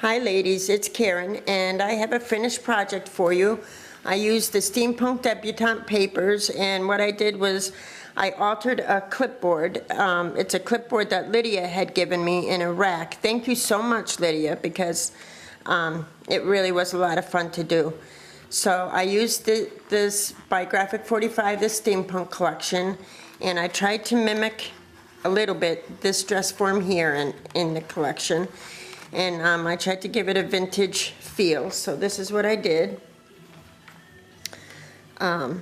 Hi ladies, it's Karen, and I have a finished project for you. I used the Steampunk Debutante papers, and what I did was I altered a clipboard. It's a clipboard that Lydia had given me in a rack. Thank you so much, Lydia, because it really was a lot of fun to do. So I used this by Graphic 45, the Steampunk collection, and I tried to mimic a little bit this dress form here in the collection. And I tried to give it a vintage feel, so this is what I did. The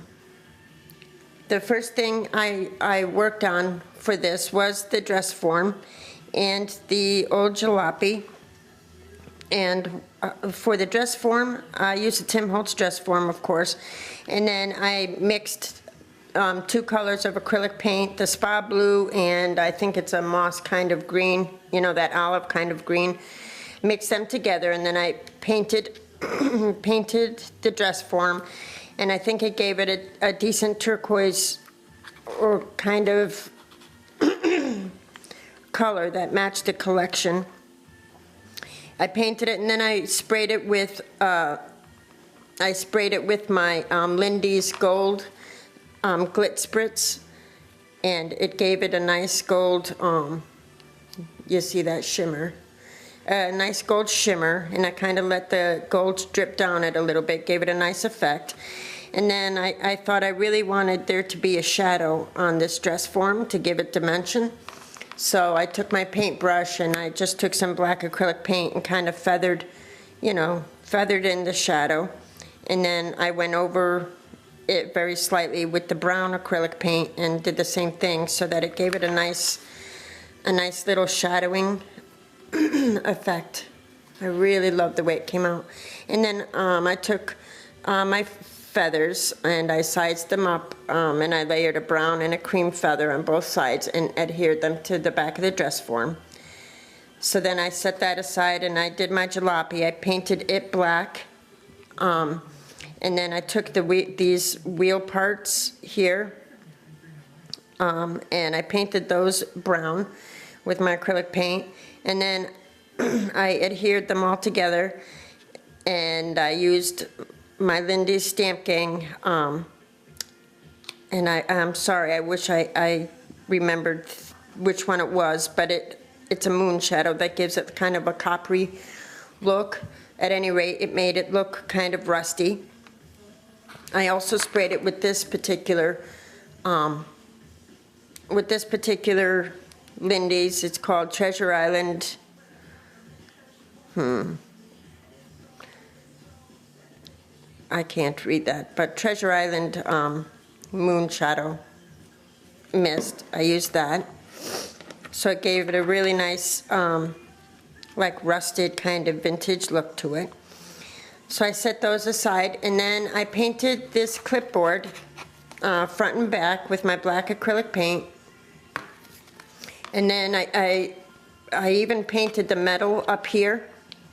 first thing I worked on for this was the dress form and the old jalopy. And for the dress form, I used a Tim Holtz dress form, of course, and then I mixed two colors of acrylic paint, the spa blue and I think it's a moss kind of green, you know, that olive kind of green. Mixed them together, and then I painted painted the dress form, and I think it gave it a decent turquoise or kind of color that matched the collection. I painted it, and then I sprayed it with my Lindy's gold glit spritz, and it gave it a nice gold. You see that shimmer. A nice gold shimmer, and I kind of let the gold drip down it a little bit, gave it a nice effect. And then I thought I really wanted there to be a shadow on this dress form to give it dimension. So I took my paintbrush and I just took some black acrylic paint and kind of feathered, you know, feathered in the shadow. And then I went over it very slightly with the brown acrylic paint and did the same thing so that it gave it a nice little shadowing effect. I really love the way it came out. And then I took my feathers and I sized them up, and I layered a brown and a cream feather on both sides and adhered them to the back of the dress form. So then I set that aside and I did my jalopy. I painted it black, and then I took these wheel parts here, and I painted those brown with my acrylic paint. And then I adhered them all together, and I used my Lindy's Stamp Gang, and I'm sorry, I wish I remembered which one it was, but it's a moon shadow that gives it kind of a coppery look. At any rate, it made it look kind of rusty. I also sprayed it with this particular Lindy's. It's called Treasure Island. I can't read that, but Treasure Island Moon Shadow Mist. I used that. So it gave it a really nice, like rusted kind of vintage look to it. So I set those aside, and then I painted this clipboard front and back with my black acrylic paint. And then I even painted the metal up here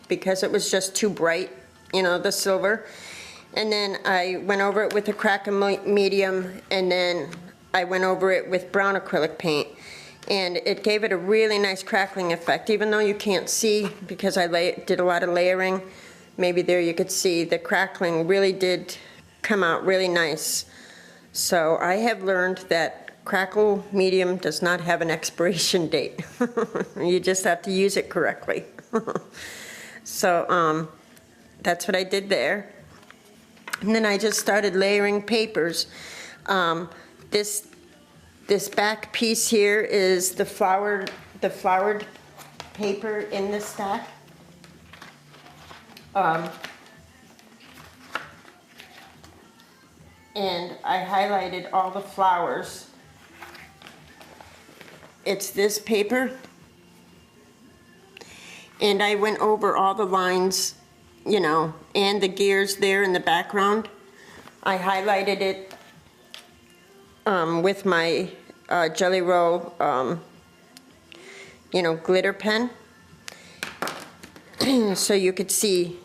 because it was just too bright, you know, the silver. And then I went over it with a crack and medium, and then I went over it with brown acrylic paint. And it gave it a really nice crackling effect, even though you can't see because I did a lot of layering. Maybe there you could see the crackling really did come out really nice. So I have learned that crackle medium does not have an expiration date. You just have to use it correctly. So that's what I did there. And then I just started layering papers. This back piece here is the flowered paper in the stack. And I highlighted all the flowers. It's this paper, and I went over all the lines, you know, and the gears there in the background. I highlighted it with my Jelly Roll, you know, glitter pen, so you could see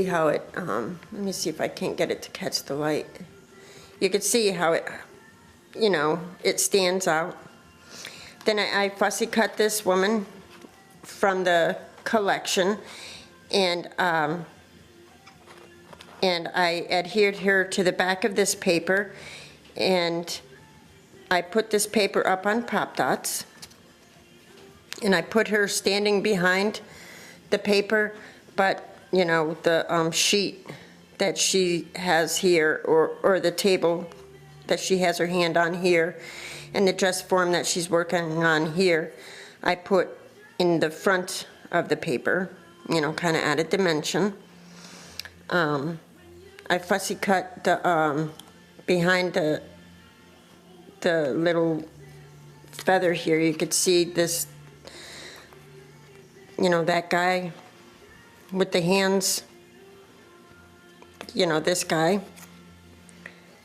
how it. Let me see if I can't get it to catch the light. You could see how it, you know, it stands out. Then I fussy cut this woman from the collection, and I adhered her to the back of this paper, and I put this paper up on Pop Dots, and I put her standing behind the paper, but you know, the sheet that she has here, or the table that she has her hand on here, and the dress form that she's working on here, I put in the front of the paper, you know, kind of added dimension. I fussy cut the behind the little feather here. You could see this, you know, that guy with the hands, you know, this guy.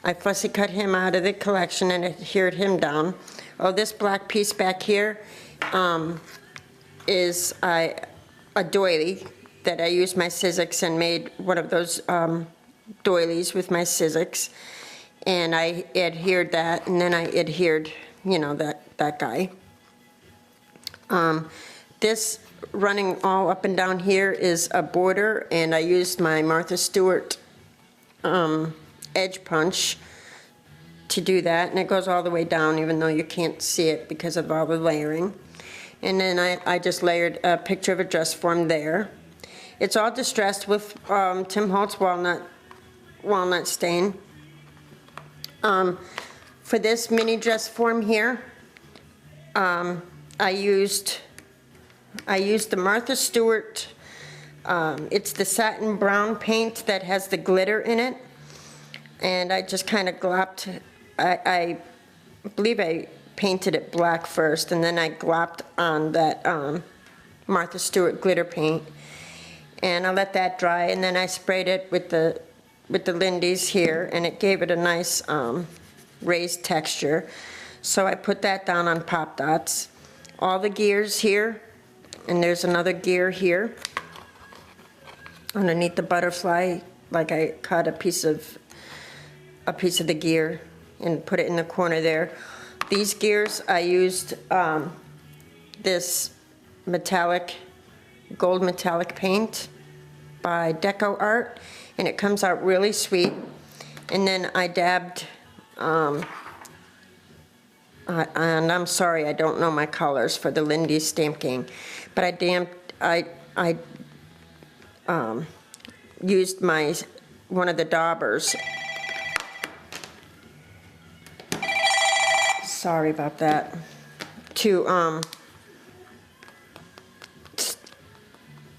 I fussy cut him out of the collection and adhered him down. Oh, this black piece back here is a doily that I used my Sizzix and made one of those doilies with my Sizzix. And I adhered that, and then I adhered, you know, that guy. This running all up and down here is a border, and I used my Martha Stewart edge punch to do that, and it goes all the way down even though you can't see it because of all the layering. And then I just layered a picture of a dress form there. It's all distressed with Tim Holtz walnut stain. For this mini dress form here, I used the Martha Stewart, it's the satin brown paint that has the glitter in it, and I just kind of glopped, I believe I painted it black first, and then I glopped on that Martha Stewart glitter paint, and I let that dry, and then I sprayed it with the Lindy's here, and it gave it a nice raised texture. So I put that down on Pop Dots. All the gears here, and there's another gear here underneath the butterfly, like I cut a piece of the gear and put it in the corner there. These gears, I used this gold metallic paint by Deco Art, and it comes out really sweet. And then I dabbed, and I'm sorry I don't know my colors for the Lindy Stamp Gang, but I used one of the daubers. Sorry about that. To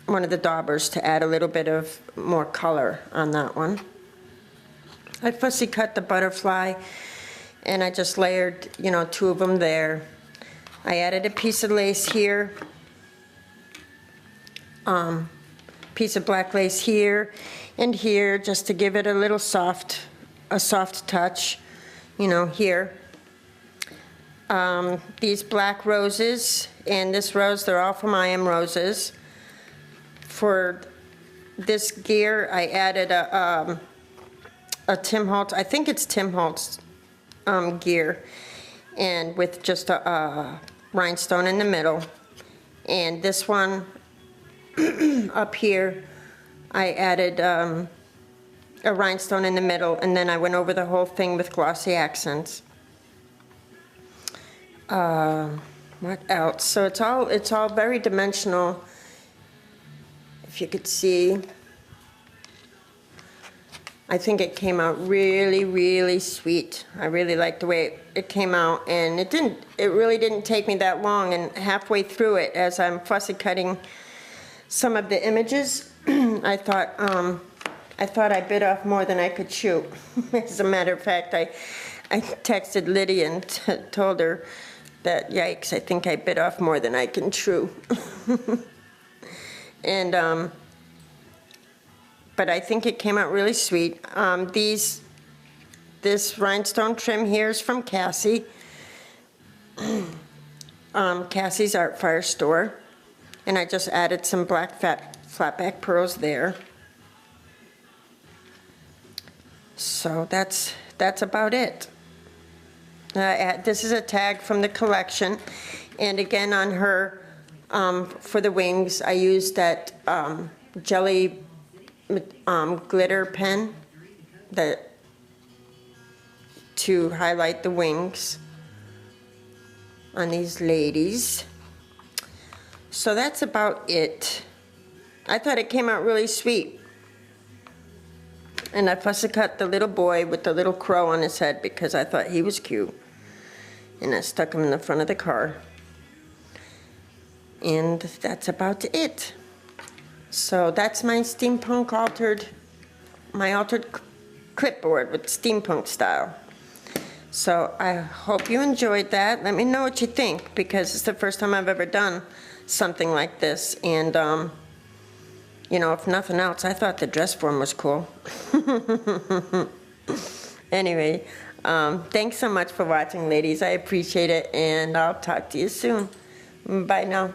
one of the daubers to add a little bit of more color on that one. I fussy cut the butterfly, and I just layered, you know, 2 of them there. I added a piece of lace here, piece of black lace here and here, just to give it a little soft touch, you know, here. These black roses and this rose, they're all from I Am Roses. For this gear, I added a Tim Holtz, I think it's Tim Holtz gear, and with just a rhinestone in the middle. And this one up here, I added a rhinestone in the middle, and then I went over the whole thing with glossy accents. What else? So it's all very dimensional. If you could see, I think it came out really, really sweet. I really liked the way it came out, and it really didn't take me that long. And halfway through it, as I'm fussy cutting some of the images, I thought I bit off more than I could chew. As a matter of fact, I texted Lydia and told her that, yikes, I think I bit off more than I can chew. And but I think it came out really sweet. This rhinestone trim here is from Cassie. Cassie's Art Fire Store, and I just added some black flatback pearls there. So that's about it. This is a tag from the collection, and again on her For the wings, I used that jelly glitter pen that to highlight the wings on these ladies. So that's about it. I thought it came out really sweet. And I fussy cut the little boy with the little crow on his head because I thought he was cute. And I stuck him in the front of the car. And that's about it. So that's my steampunk altered clipboard with steampunk style. So I hope you enjoyed that. Let me know what you think, because it's the first time I've ever done something like this. And you know, if nothing else, I thought the dress form was cool. Anyway, thanks so much for watching, ladies. I appreciate it, and I'll talk to you soon. Bye now.